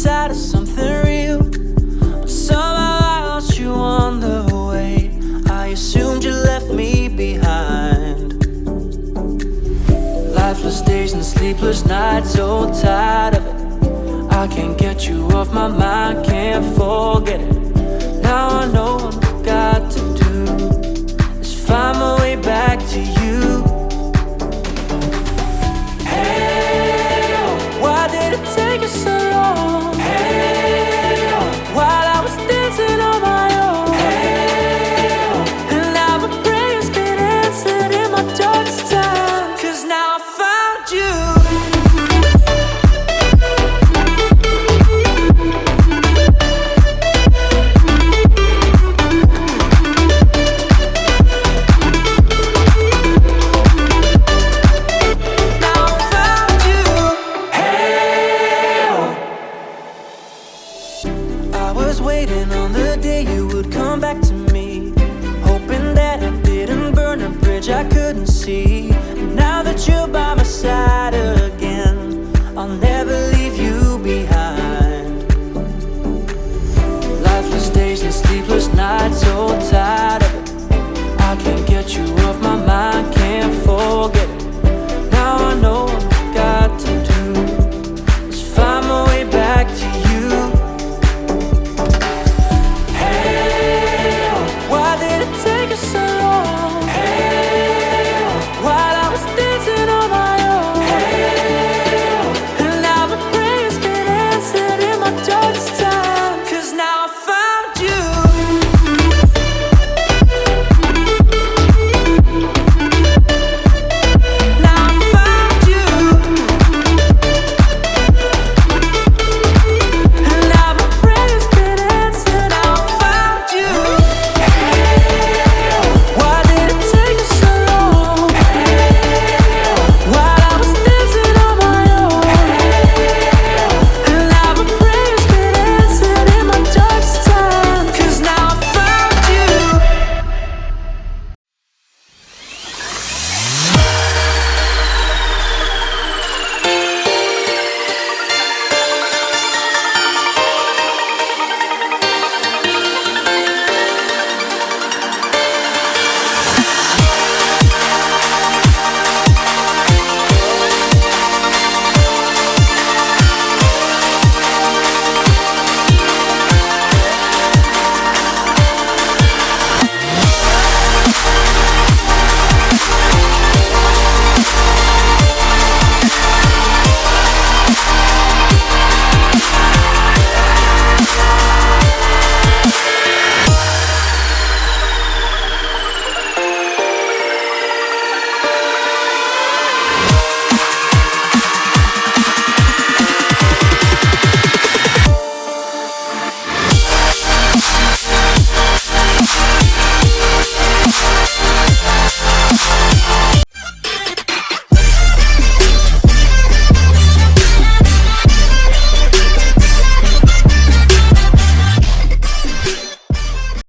inside of something real. But somehow I lost you on the way. I assumed you left me behind. Lifeless days and sleepless nights, so tired of it. I can't get you off my mind, can't forget it. Now I know what I've got to do is find my way back to you.